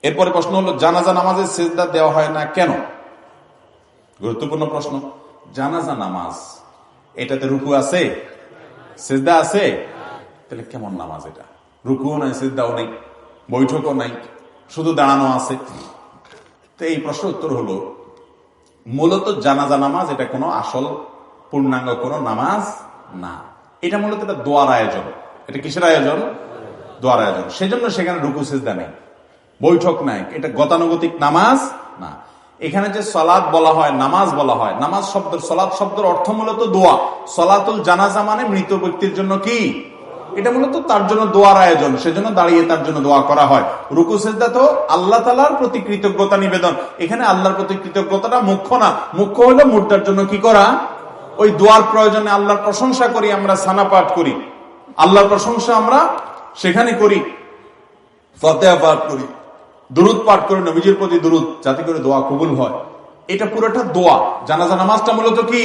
এরপরে প্রশ্ন হলো জানাজা নামাজে সিজদা দেওয়া হয় না কেন? গুরুত্বপূর্ণ প্রশ্ন। জানাজা নামাজ, এটাতে রুকু আছে, সিজদা আছে, তাহলে কেমন নামাজ এটা? রুকুও নাই, সিজদাও নেই, বৈঠকও নাই, শুধু দাঁড়ানো আছে। তো এই প্রশ্ন উত্তর হলো, মূলত জানাজা নামাজ এটা কোনো আসল পূর্ণাঙ্গ কোনো নামাজ না। এটা মূলত এটা দোয়ার আয়োজন। এটা কিসের আয়োজন? দোয়ার আয়োজন। সেজন্য সেখানে রুকু সিজদা নেই, বৈঠক নাই, এটা গতানুগতিক নামাজ না। এখানে যে সলাত বলা হয়, নামাজ বলা হয়, নামাজ শব্দ, সলাত শব্দের অর্থ মূলত দোয়া। সলাতুল জানাজা মানে মৃত ব্যক্তির জন্য কি, এটা মূলত তার জন্য দোয়ার আয়োজন, সেজন্য দাঁড়িয়ে তার জন্য দোয়া করা হয়। রুকু সিজদা তো আল্লাহ তাআলার প্রতি কৃতজ্ঞতা নিবেদন। এখানে আল্লাহর প্রতি কৃতজ্ঞতাটা মুখ্য না, মুখ্য হলো মুর্দার জন্য কি করা, ওই দোয়ার প্রয়োজনে আল্লাহর প্রশংসা করি, আমরা সানা পাঠ করি, আল্লাহর প্রশংসা আমরা সেখানে করি, ফাতিহা পাঠ করি, দুরূদ পাঠ করে নবীজির প্রতি দুরূদ, যাতে করে দোয়া কবুল হয়। এটা পুরোটা দোয়া। জানাজা নামাজটা মূলত কি,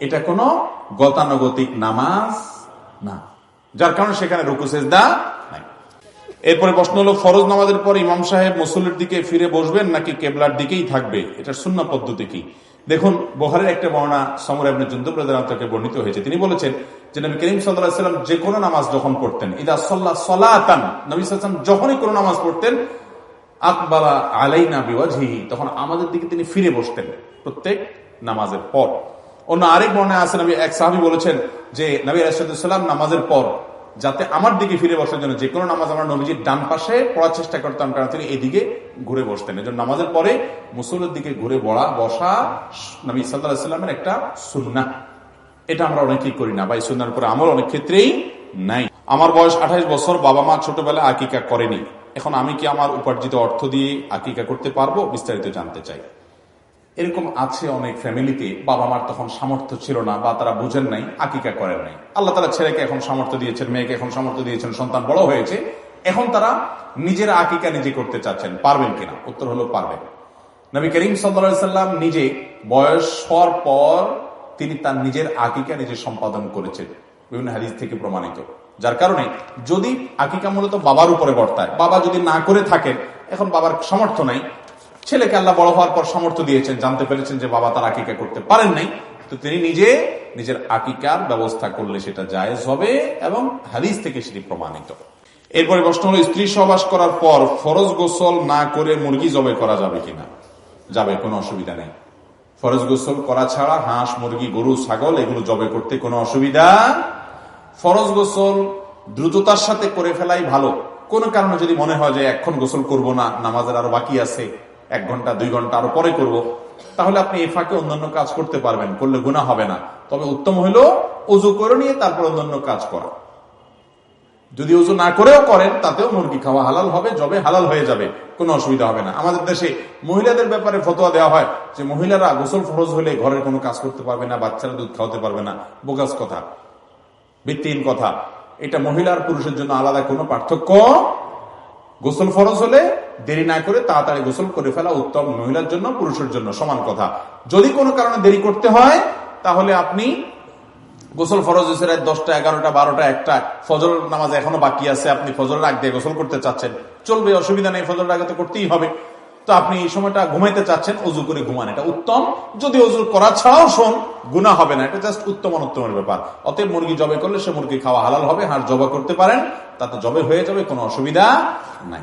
এটা কোনো গতানুগতিক নামাজ না, যার কারণে সেখানে রুকু সিজদা নাই। এরপরে প্রশ্ন হলো, ফরজ নামাজের পর ইমাম সাহেব মুসল্লির দিকে ফিরে বসবেন নাকি কেবলার দিকেই থাকবে? এটার সুন্নাহ পদ্ধতি কি? দেখুন, বুখারীর একটা বর্ণনা সামরা ইবনে জুনদুব রাদিয়াল্লাহু আনহু থেকে বর্ণিত হয়েছে। তিনি বলেছেন যে নবী করিম সাল্লাল্লাহু আলাইহি ওয়াসাল্লাম যে কোনো নামাজ যখন পড়তেন, ইদা সাল্লা সালাতান, নবী সাল্লাল্লাহু আলাইহি ওয়াসাল্লাম যখনই কোনো নামাজ পড়তেন, আকবালা আলাইনা বিওয়াজহিহি, তখন আমাদের দিকে তিনি ফিরে বসতেন প্রত্যেক নামাজের পর। অন্য আরেক বর্ণনায় আছে, নবী এক সাহাবী বলেছেন যে নবী আলাইহিস সালাম নামাজের পর যাতে আমার দিকে ফিরে বসার জন্য যে কোনো নামাজ আমরা নবীজির ডান পাশে পড়ার চেষ্টা করতাম, কারণ তিনি এদিকে ঘুরে বসতেন। এজন্য নামাজের পরে মুসল্লির দিকে ঘুরে বসা নবী সাল্লাল্লাহু আলাইহি ওয়াসাল্লামের একটা সুন্নাহ। এটা আমরা অনেকেই করি না, বা এই সুন্নাহর উপরে আমল অনেক ক্ষেত্রেই নাই। আমার বয়স 28 বছর, বাবা মা ছোটবেলায় আকিকা করেনি, এখন আমি কি আমার উপার্জিত অর্থ দিয়ে আকিকা করতে পারবো? বিস্তারিত জানতে চাই। এরকম আছে অনেক ফ্যামিলিতে, বাবা মার তখন সামর্থ্য ছিল না, বা তারা বুঝেন নাই, আকিকা করেন নাই। আল্লাহ তাআলা ছেলেকে এখন সামর্থ্য দিয়েছেন, মেয়েকে এখন সামর্থ্য দিয়েছেন, সন্তান বড় হয়েছে, এখন তারা নিজের আকিকা নিজে করতে চাচ্ছেন। পারবেন কিনা? উত্তর হলো পারবেন। নবী করিম সাল্লাল্লাহু আলাইহি সাল্লাম নিজে বয়স হওয়ার পর তিনি তার নিজের আকিকা নিজে সম্পাদন করেছেন, বিভিন্ন হাদিস থেকে প্রমাণিত। যার কারণে যদি আকিকা মূলত বাবার উপরে বর্তায়, বাবা যদি না করে থাকেন, এখন বাবার সামর্থ্য নাই, ছেলেকে আল্লাহ বড় হওয়ার পর সামর্থ্য দিয়েছেন, জানতে পেরেছেন যে বাবা তার আকিকা করতে পারেন নাই, তো তিনি নিজে নিজের আকিকার ব্যবস্থা করলে সেটা জায়েজ হবে এবং হাদিস থেকে সেটি প্রমাণিত। এরপরে প্রশ্ন হলো, স্ত্রী সহবাস করার পর ফরজ গোসল না করে মুরগি জবাই করা যাবে কিনা? যাবে, কোনো অসুবিধা নেই। ফরজ গোসল করা ছাড়া হাঁস, মুরগি, গরু, ছাগল এগুলো জবাই করতে কোনো অসুবিধা। ফরজ গোসল দ্রুততার সাথে করে ফেলাই ভালো। কোন কারণে যদি মনে হয় যে এখন গোসল করব না, নামাজের আরো বাকি আছে, 1 ঘন্টা 2 ঘন্টা আরো পরে করব, তাহলে আপনি এই ফাঁকে অন্যান্য কাজ করতে পারবেন, করলে গুনাহ হবে না। তবে উত্তম হলো ওযু করে নিয়ে তারপর অন্যান্য কাজ করা। যদি ওযু না করেও করেন, তাতেও মুরগি খাওয়া হালাল হবে, জবে হালাল হয়ে যাবে, কোনো অসুবিধা হবে না। আমাদের দেশে মহিলাদের ব্যাপারে ফতোয়া দেওয়া হয় যে মহিলারা গোসল ফরজ হলে ঘরের কোনো কাজ করতে পারবে না, বাচ্চারা দুধ খাওয়াতে পারবে না। বোগাস কথা, ভিত্তিহীন কথা। এটা মহিলার পুরুষের জন্য আলাদা কোনো পার্থক্য। গোসল ফরজ হলে দেরি না করে তাড়াতাড়ি গোসল করে ফেলা উত্তম, মহিলার জন্য পুরুষের জন্য সমান কথা। যদি কোনো কারণে দেরি করতে হয়, তাহলে আপনি গোসল ফরজ হয়েছে রাত 10টা, 11টা, 12টা, 1টা, ফজর নামাজ এখনো বাকি আছে, আপনি ফজরের আগ দিয়ে গোসল করতে চাচ্ছেন, চলবে, অসুবিধা নেই, ফজরের আগে তো করতেই হবে। তো আপনি এই সময়টা ঘুমাইতে চাচ্ছেন, ওযু করে ঘুমান, এটা উত্তম। যদি ওযু করা ছাড়াও গুনাহ হবে না, এটা জাস্ট উত্তম অনুত্তমের ব্যাপার। অতএব মুরগি জবাই করলে সে মুরগি খাওয়া হালাল হবে, হাঁস জবাই করতে পারেন, তাতে জবাই হয়ে যাবে, কোনো অসুবিধা নাই।